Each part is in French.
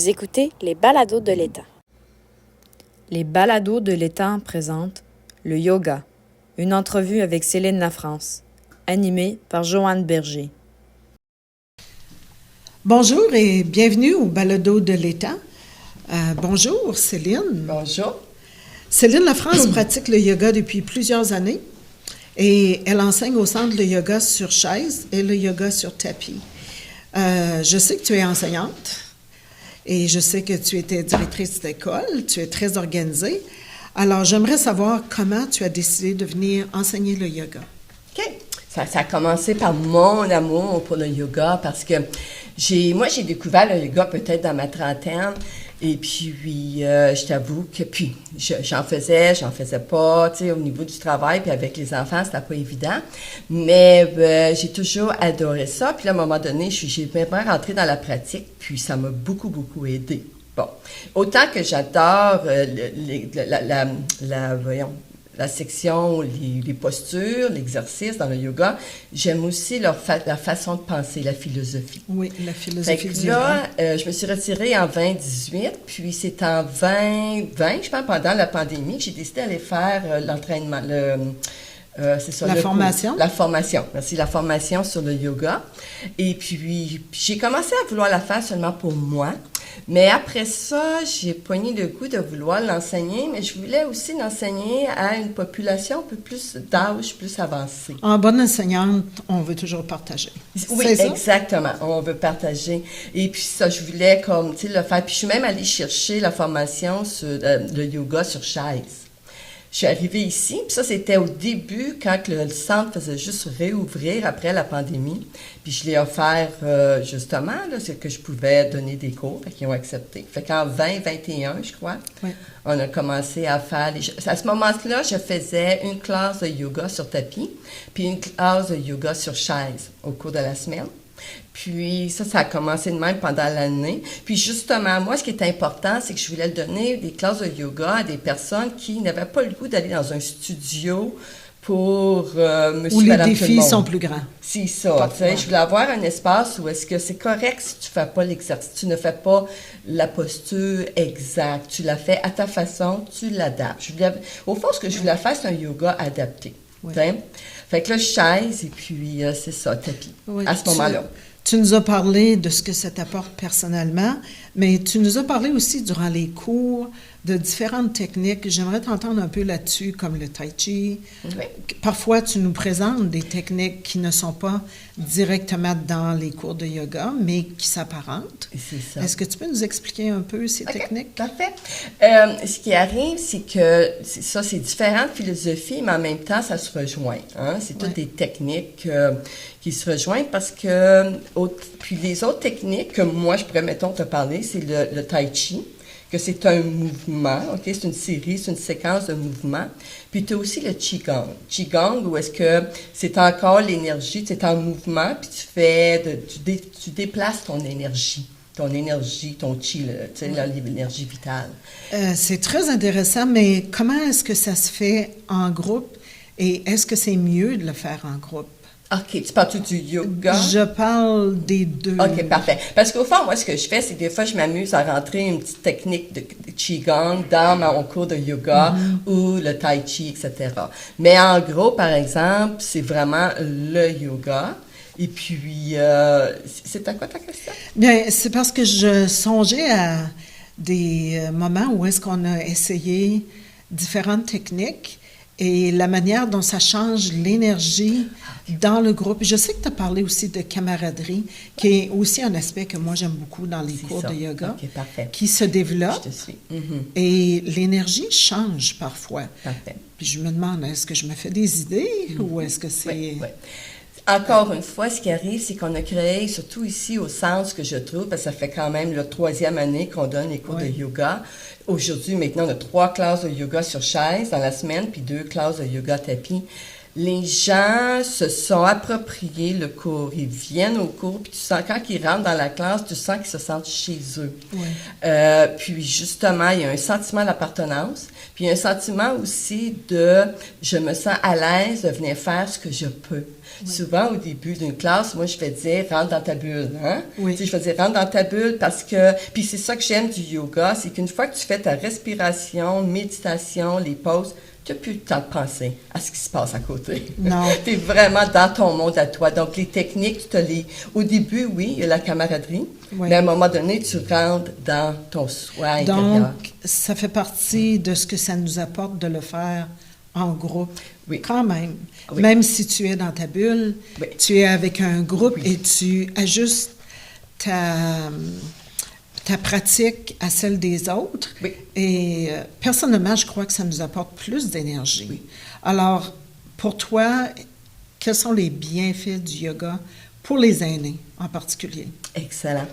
Vous écoutez les balados de l'Étang. Les balados de l'Étang présentent le yoga, une entrevue avec Céline Lafrance, animée par Joanne Berger. Bonjour et bienvenue au balado de l'Étang. Bonjour Céline. Bonjour. Céline Lafrance pratique le yoga depuis plusieurs années et elle enseigne au centre le yoga sur chaise et le yoga sur tapis. Je sais que tu es enseignante et je sais que tu étais directrice d'école, tu es très organisée. Alors, j'aimerais savoir comment tu as décidé de venir enseigner le yoga. OK. Ça a commencé par mon amour pour le yoga parce que j'ai découvert le yoga peut-être dans ma trentaine. Et puis, je t'avoue que j'en faisais pas, tu sais, au niveau du travail, puis avec les enfants, c'était pas évident. Mais j'ai toujours adoré ça. Puis là, à un moment donné, j'ai vraiment rentré dans la pratique, puis ça m'a beaucoup, beaucoup aidé. Bon, autant que j'adore la section, les postures, l'exercice dans le yoga, j'aime aussi la façon de penser, la philosophie. Oui, la philosophie du yoga. Je me suis retirée en 2018, puis c'est en 2020, je pense, pendant la pandémie, que j'ai décidé d'aller faire l'entraînement, c'est ça. La formation? La formation, merci, la formation sur le yoga. Et puis, j'ai commencé à vouloir la faire seulement pour moi. Mais après ça, j'ai pogné le goût de vouloir l'enseigner, mais je voulais aussi l'enseigner à une population un peu plus d'âge, plus avancée. En bonne enseignante, on veut toujours partager. Oui, exactement. On veut partager. Et puis ça, je voulais comme, tu sais, le faire. Puis je suis même allée chercher la formation sur le yoga sur chaise. Je suis arrivée ici, puis ça, c'était au début, quand le centre faisait juste réouvrir après la pandémie. Puis je l'ai offert, justement, là, c'est que je pouvais donner des cours, fait qu'ils ont accepté. Fait qu'en 2021, je crois, oui, on a commencé à faire... À ce moment-là, je faisais une classe de yoga sur tapis, puis une classe de yoga sur chaise au cours de la semaine. Puis ça a commencé de même pendant l'année. Puis justement, moi, ce qui est important, c'est que je voulais donner des classes de yoga à des personnes qui n'avaient pas le goût d'aller dans un studio pour monsieur, où les madame, défis sont plus grands. C'est ça. Tu sais, je voulais avoir un espace où est-ce que c'est correct si tu fais pas l'exercice, tu ne fais pas la posture exacte, tu la fais à ta façon, tu l'adaptes. Au fond, ce que je voulais faire, c'est un yoga adapté. Oui. Fait que là, chaise et puis c'est ça, tapis, oui, à ce moment-là. Tu nous as parlé de ce que ça t'apporte personnellement, mais tu nous as parlé aussi durant les cours de différentes techniques. J'aimerais t'entendre un peu là-dessus, comme le tai chi. Oui. Parfois, tu nous présentes des techniques qui ne sont pas directement dans les cours de yoga, mais qui s'apparentent. C'est ça. Est-ce que tu peux nous expliquer un peu ces techniques? Parfait. Ce qui arrive, c'est que c'est différentes philosophies, mais en même temps, ça se rejoint. Hein? C'est toutes des techniques qui se rejoignent parce que... Puis les autres techniques que moi, je pourrais, mettons, te parler, c'est le tai chi, que c'est un mouvement, OK? C'est une série, c'est une séquence de mouvements. Puis tu as aussi le qigong. Qigong, où est-ce que c'est encore l'énergie, tu es en mouvement, puis tu déplaces ton énergie, ton chi, tu sais, l'énergie vitale. C'est très intéressant, mais comment est-ce que ça se fait en groupe et est-ce que c'est mieux de le faire en groupe? OK, tu parles du yoga? Je parle des deux. OK, parfait. Parce qu'au fond, moi, ce que je fais, c'est que des fois, je m'amuse à rentrer une petite technique de qigong dans mon cours de yoga ou le tai chi, etc. Mais en gros, par exemple, c'est vraiment le yoga. Et puis, c'est à quoi ta question? Bien, c'est parce que je songeais à des moments où est-ce qu'on a essayé différentes techniques et la manière dont ça change l'énergie dans le groupe. Je sais que tu as parlé aussi de camaraderie, qui est aussi un aspect que moi j'aime beaucoup dans les cours de yoga, qui se développe. Je te suis. Et l'énergie change parfois. Parfait. Puis je me demande, est-ce que je me fais des idées ou est-ce que c'est... Oui. Encore une fois, ce qui arrive, c'est qu'on a créé, surtout ici au centre, ce que je trouve, parce que ça fait quand même la 3e année qu'on donne les cours de yoga. Aujourd'hui, maintenant, on a 3 classes de yoga sur chaise dans la semaine, puis 2 classes de yoga tapis. les gens se sont appropriés le cours. Ils viennent au cours, puis tu sens, quand ils rentrent dans la classe, tu sens qu'ils se sentent chez eux. Oui. Puis justement, il y a un sentiment d'appartenance, puis il y a un sentiment aussi de « je me sens à l'aise de venir faire ce que je peux ». Souvent, au début d'une classe, moi, je vais dire « rentre dans ta bulle ». Hein? Oui. Tu sais, je vais dire « rentre dans ta bulle » parce que... Puis c'est ça que j'aime du yoga, c'est qu'une fois que tu fais ta respiration, méditation, les pauses, tu n'as plus le temps de penser à ce qui se passe à côté. Non. Tu es vraiment dans ton monde à toi. Donc, les techniques, tu te les... Au début, oui, il y a la camaraderie, Oui. mais à un moment donné, tu rentres dans ton soi intérieur. Donc, ça fait partie de ce que ça nous apporte de le faire en groupe. Oui. Quand même. Oui. Même si tu es dans ta bulle, Oui. tu es avec un groupe Oui. et tu ajustes ta pratique à celle des autres. Oui. Et personnellement, je crois que ça nous apporte plus d'énergie. Oui. Alors, pour toi, quels sont les bienfaits du yoga pour les aînés en particulier? Excellent.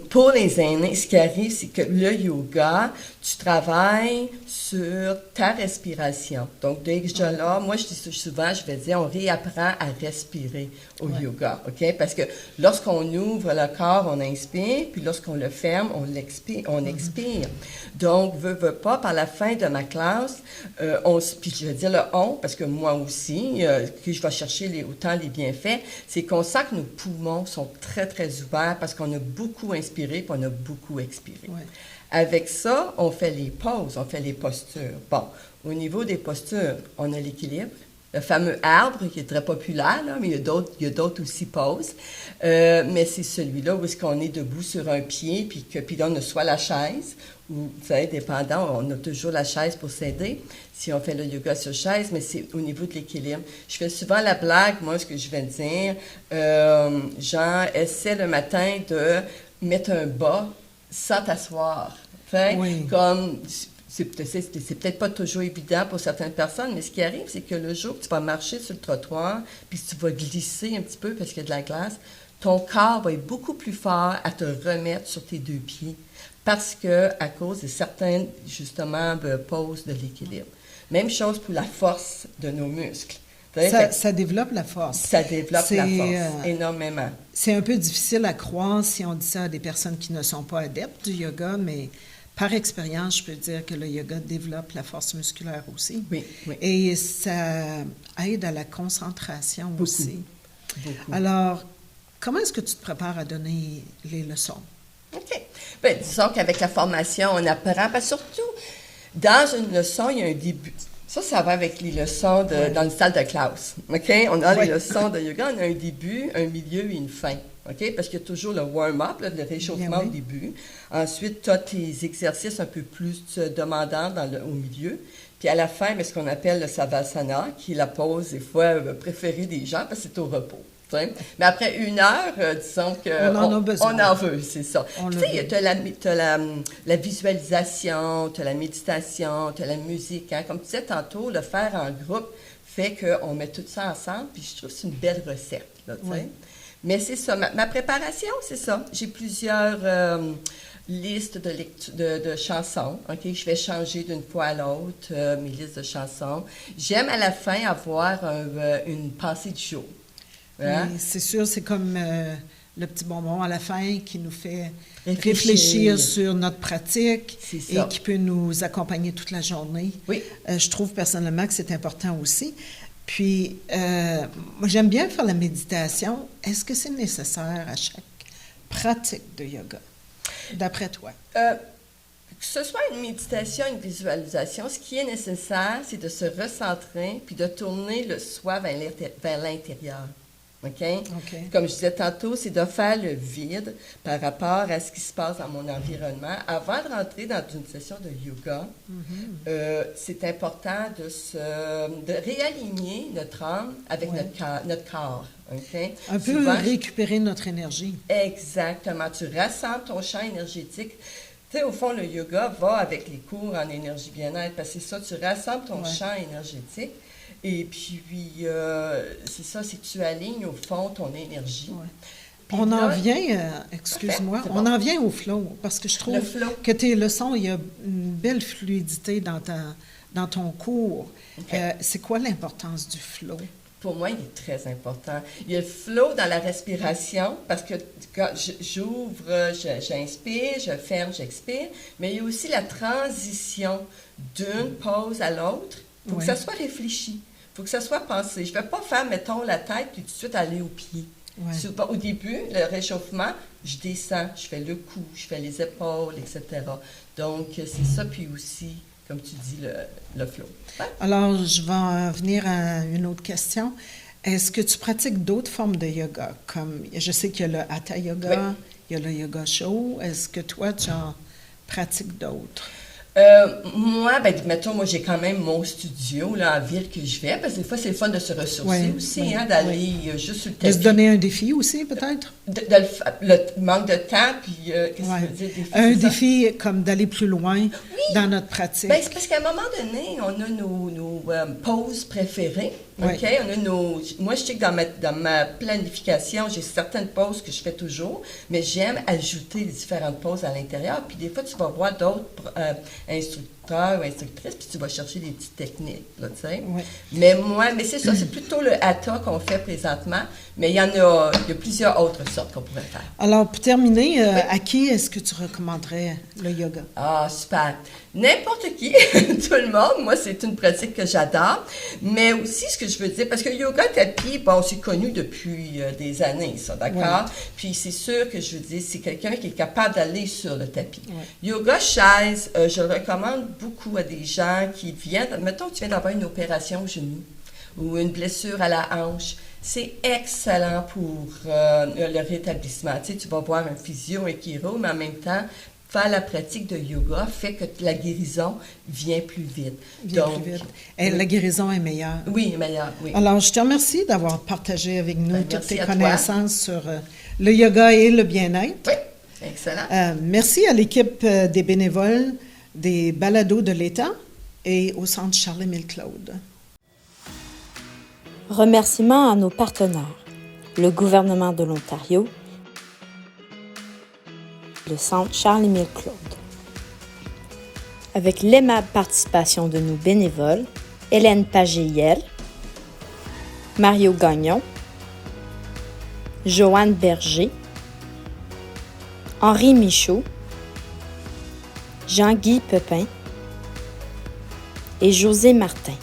Pour les aînés, ce qui arrive, c'est que le yoga, tu travailles sur ta respiration. Donc, déjà, moi, je dis souvent, je vais dire, on réapprend à respirer au yoga, OK? Parce que lorsqu'on ouvre le corps, on inspire, puis lorsqu'on le ferme, on expire. Donc, veut pas, par la fin de ma classe, puis je vais dire le on, parce que moi aussi, que je vais chercher autant les bienfaits, c'est qu'on sent que nos poumons sont très, très ouverts parce qu'on a beaucoup inspiré puis on a beaucoup expiré. Ouais. Avec ça, on fait les pauses, on fait les postures. Bon, au niveau des postures, on a l'équilibre. Le fameux arbre qui est très populaire, là, mais il y a d'autres aussi poses. Mais c'est celui-là où est-ce qu'on est debout sur un pied, puis là, on a soit la chaise, ou, vous savez, dépendant, on a toujours la chaise pour s'aider, si on fait le yoga sur chaise, mais c'est au niveau de l'équilibre. Je fais souvent la blague, moi, ce que je vais dire, genre, essaie le matin de mettre un bas sans t'asseoir. Fait, Oui. comme... C'est peut-être pas toujours évident pour certaines personnes, mais ce qui arrive, c'est que le jour que tu vas marcher sur le trottoir, puis tu vas glisser un petit peu parce qu'il y a de la glace, ton corps va être beaucoup plus fort à te remettre sur tes deux pieds parce que à cause de certaines, justement, poses de l'équilibre. Même chose pour la force de nos muscles. Ça développe la force. Ça développe la force énormément. C'est un peu difficile à croire si on dit ça à des personnes qui ne sont pas adeptes du yoga, mais... Par expérience, je peux dire que le yoga développe la force musculaire aussi. Oui, oui. Et ça aide à la concentration aussi. Beaucoup. Alors, comment est-ce que tu te prépares à donner les leçons? OK. Bien, disons qu'avec la formation, on apprend, parce que surtout, dans une leçon, il y a un début. Ça va avec les leçons dans une salle de classe. OK? On a les leçons de yoga, on a un début, un milieu et une fin. OK? Parce qu'il y a toujours le warm-up, le réchauffement au début. Ensuite, tu as tes exercices un peu plus demandants au milieu. Puis à la fin, ce qu'on appelle le savasana, qui est la pause, des fois, préférée des gens, parce que c'est au repos. T'sais. Mais après 1 heure, disons qu'on en a besoin. On en veut, c'est ça. Tu sais, tu as la visualisation, tu as la méditation, tu as la musique. Hein? Comme tu disais tantôt, le faire en groupe fait qu'on met tout ça ensemble, puis je trouve que c'est une belle recette. Là, oui. Mais c'est ça. Ma préparation, c'est ça. J'ai plusieurs listes de chansons. OK? Je vais changer d'une fois à l'autre mes listes de chansons. J'aime à la fin avoir une pensée du jour. Hein? Oui, c'est sûr, c'est comme le petit bonbon à la fin qui nous fait réfléchir sur notre pratique et qui peut nous accompagner toute la journée. Oui. Je trouve personnellement que c'est important aussi. Puis, moi, j'aime bien faire la méditation. Est-ce que c'est nécessaire à chaque pratique de yoga, d'après toi? Que ce soit une méditation, une visualisation, ce qui est nécessaire, c'est de se recentrer puis de tourner le soi vers l'intérieur. OK? Comme je disais tantôt, c'est de faire le vide par rapport à ce qui se passe dans mon environnement. Avant de rentrer dans une session de yoga, c'est important de réaligner notre âme avec notre corps. Okay? Un peu récupérer notre énergie. Exactement. Tu rassembles ton champ énergétique. Tu sais, au fond, le yoga va avec les cours en énergie bien-être, parce que c'est ça, tu rassembles ton champ énergétique. Et puis, c'est ça, c'est que tu alignes au fond ton énergie. Ouais. On en vient, excuse-moi, on en vient au flow, parce que je trouve que tes leçons, il y a une belle fluidité dans dans ton cours. C'est quoi l'importance du flow? Pour moi, il est très important. Il y a le flow dans la respiration, parce que quand j'ouvre, j'inspire, je ferme, j'expire, mais il y a aussi la transition d'une pause à l'autre. Il faut que ça soit réfléchi. Il faut que ça soit pensé. Je ne vais pas faire, mettons, la tête puis tout de suite aller au pied. Ouais. Au début, le réchauffement, je descends, je fais le cou, je fais les épaules, etc. Donc, c'est ça, puis aussi, comme tu dis, le flow. Ouais? Alors, je vais venir à une autre question. Est-ce que tu pratiques d'autres formes de yoga? Comme, je sais qu'il y a le Hatha Yoga, il y a le Yoga Show. Est-ce que toi, tu en pratiques d'autres? Moi, mettons, j'ai quand même mon studio là, en ville que je vais, parce que des fois, c'est le fun de se ressourcer aussi, d'aller juste sur le tapis. De se donner un défi aussi, peut-être? Le manque de temps, puis qu'est-ce que tu veux dire? Défi, un défi comme d'aller plus loin dans notre pratique. C'est parce qu'à un moment donné, on a nos pauses préférées. OK? On a moi, je sais que dans ma planification, j'ai certaines pauses que je fais toujours, mais j'aime ajouter les différentes pauses à l'intérieur. Puis des fois, tu vas voir d'autres instructeurs ou instructrices, puis tu vas chercher des petites techniques, là, tu sais. Mais c'est ça, c'est plutôt le Hatha qu'on fait présentement, mais il y a plusieurs autres sortes qu'on pourrait faire. Alors, pour terminer, à qui est-ce que tu recommanderais le yoga? Ah, super! N'importe qui, tout le monde. Moi, c'est une pratique que j'adore. Mais aussi, ce que je veux dire, parce que yoga tapis, c'est connu depuis des années, ça, d'accord? Puis c'est sûr que je veux dire, c'est quelqu'un qui est capable d'aller sur le tapis. Yoga chaise, je le recommande beaucoup à des gens qui viennent, mettons que tu viens d'avoir une opération au genou ou une blessure à la hanche. C'est excellent pour le rétablissement. Tu sais, tu vas voir un physio, un chiro, mais en même temps, faire la pratique de yoga fait que la guérison vient plus vite. Et la guérison est meilleure. Oui, meilleure, oui. Alors, je te remercie d'avoir partagé avec nous toutes tes connaissances sur le yoga et le bien-être. Oui, excellent. Merci à l'équipe des bénévoles des balados de l'État et au Centre Charles-Émile Claude. Remerciements à nos partenaires, le gouvernement de l'Ontario, le Centre Charles-Émile Claude. Avec l'aimable participation de nos bénévoles, Hélène Pagéiel, Mario Gagnon, Joanne Berger, Henri Michaud, Jean-Guy Pepin et José Martin.